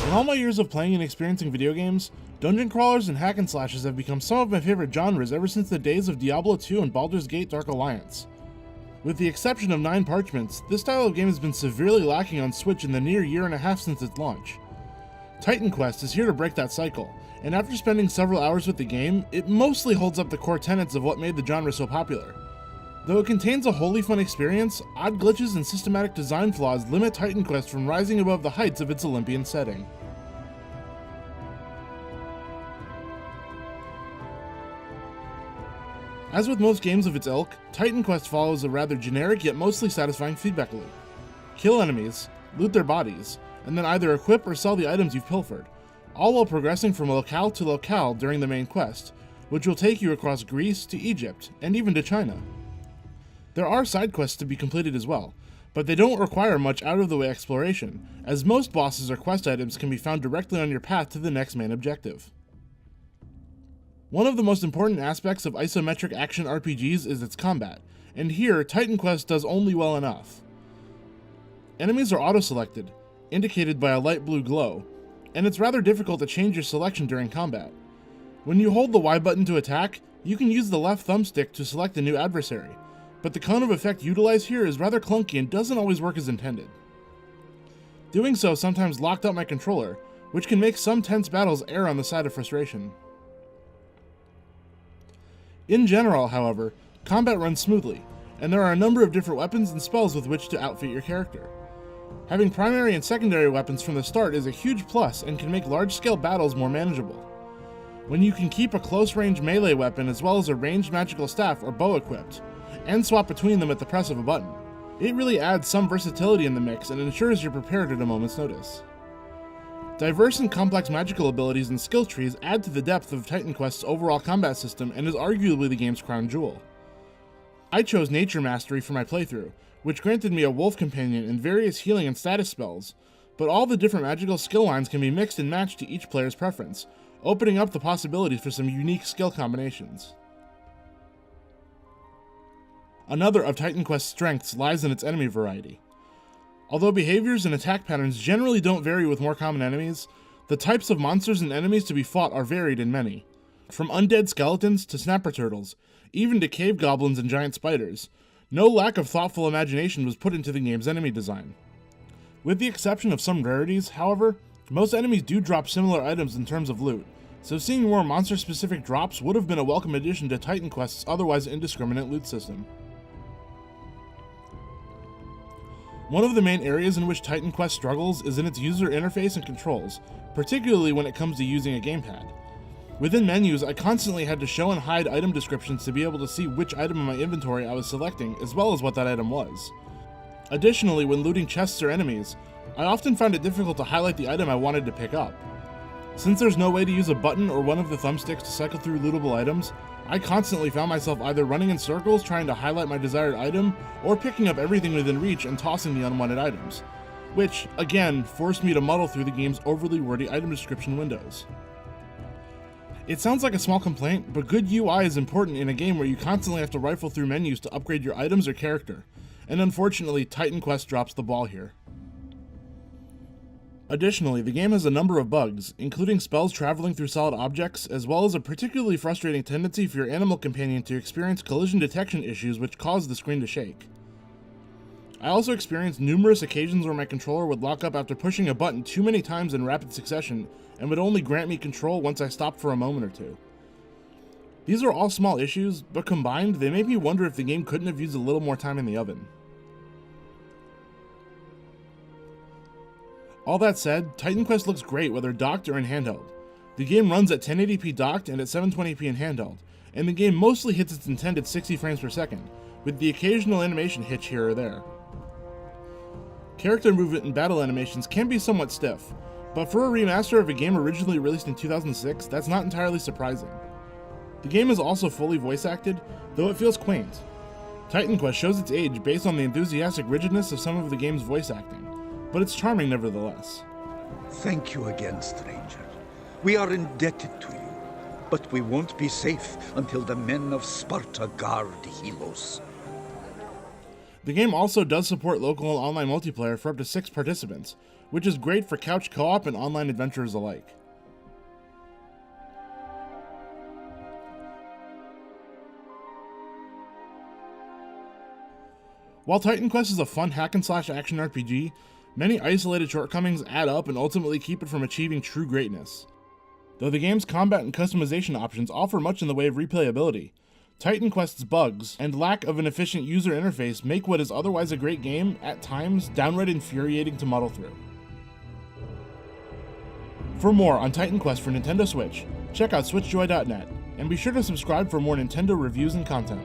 In all my years of playing and experiencing video games, dungeon crawlers and hack and slashes have become some of my favorite genres ever since the days of Diablo 2 and Baldur's Gate Dark Alliance. With the exception of 9 Parchments, this style of game has been severely lacking on Switch in the near year and a half since its launch. Titan Quest is here to break that cycle, and after spending several hours with the game, it mostly holds up the core tenets of what made the genre so popular. Though it contains a wholly fun experience, odd glitches and systematic design flaws limit Titan Quest from rising above the heights of its Olympian setting. As with most games of its ilk, Titan Quest follows a rather generic yet mostly satisfying feedback loop. Kill enemies, loot their bodies, and then either equip or sell the items you've pilfered, all while progressing from locale to locale during the main quest, which will take you across Greece to Egypt, and even to China. There are side quests to be completed as well, but they don't require much out-of-the-way exploration, as most bosses or quest items can be found directly on your path to the next main objective. One of the most important aspects of isometric action RPGs is its combat, and here Titan Quest does only well enough. Enemies are auto-selected, indicated by a light blue glow, and it's rather difficult to change your selection during combat. When you hold the Y button to attack, you can use the left thumbstick to select a new adversary, but the cone of effect utilized here is rather clunky and doesn't always work as intended. Doing so sometimes locked up my controller, which can make some tense battles err on the side of frustration. In general, however, combat runs smoothly, and there are a number of different weapons and spells with which to outfit your character. Having primary and secondary weapons from the start is a huge plus and can make large-scale battles more manageable. When you can keep a close-range melee weapon as well as a ranged magical staff or bow equipped, and swap between them at the press of a button, it really adds some versatility in the mix and ensures you're prepared at a moment's notice. Diverse and complex magical abilities and skill trees add to the depth of Titan Quest's overall combat system and is arguably the game's crown jewel. I chose Nature Mastery for my playthrough, which granted me a wolf companion and various healing and status spells, but all the different magical skill lines can be mixed and matched to each player's preference, opening up the possibilities for some unique skill combinations. Another of Titan Quest's strengths lies in its enemy variety. Although behaviors and attack patterns generally don't vary with more common enemies, the types of monsters and enemies to be fought are varied in many. From undead skeletons to snapper turtles, even to cave goblins and giant spiders, no lack of thoughtful imagination was put into the game's enemy design. With the exception of some rarities, however, most enemies do drop similar items in terms of loot, so seeing more monster-specific drops would have been a welcome addition to Titan Quest's otherwise indiscriminate loot system. One of the main areas in which Titan Quest struggles is in its user interface and controls, particularly when it comes to using a gamepad. Within menus, I constantly had to show and hide item descriptions to be able to see which item in my inventory I was selecting, as well as what that item was. Additionally, when looting chests or enemies, I often found it difficult to highlight the item I wanted to pick up. Since there's no way to use a button or one of the thumbsticks to cycle through lootable items, I constantly found myself either running in circles trying to highlight my desired item, or picking up everything within reach and tossing the unwanted items, which, again, forced me to muddle through the game's overly wordy item description windows. It sounds like a small complaint, but good UI is important in a game where you constantly have to rifle through menus to upgrade your items or character, and unfortunately, Titan Quest drops the ball here. Additionally, the game has a number of bugs, including spells traveling through solid objects, as well as a particularly frustrating tendency for your animal companion to experience collision detection issues which cause the screen to shake. I also experienced numerous occasions where my controller would lock up after pushing a button too many times in rapid succession and would only grant me control once I stopped for a moment or two. These are all small issues, but combined, they make me wonder if the game couldn't have used a little more time in the oven. All that said, Titan Quest looks great whether docked or in handheld. The game runs at 1080p docked and at 720p in handheld, and the game mostly hits its intended 60 frames per second, with the occasional animation hitch here or there. Character movement and battle animations can be somewhat stiff, but for a remaster of a game originally released in 2006, that's not entirely surprising. The game is also fully voice acted, though it feels quaint. Titan Quest shows its age based on the enthusiastic rigidness of some of the game's voice acting, but it's charming nevertheless. Thank you again, stranger. We are indebted to you, but we won't be safe until the men of Sparta guard Helos. The game also does support local and online multiplayer for up to 6 participants, which is great for couch co-op and online adventurers alike. While Titan Quest is a fun hack-and-slash action RPG, many isolated shortcomings add up and ultimately keep it from achieving true greatness. Though the game's combat and customization options offer much in the way of replayability, Titan Quest's bugs and lack of an efficient user interface make what is otherwise a great game, at times, downright infuriating to muddle through. For more on Titan Quest for Nintendo Switch, check out switchjoy.net, and be sure to subscribe for more Nintendo reviews and content.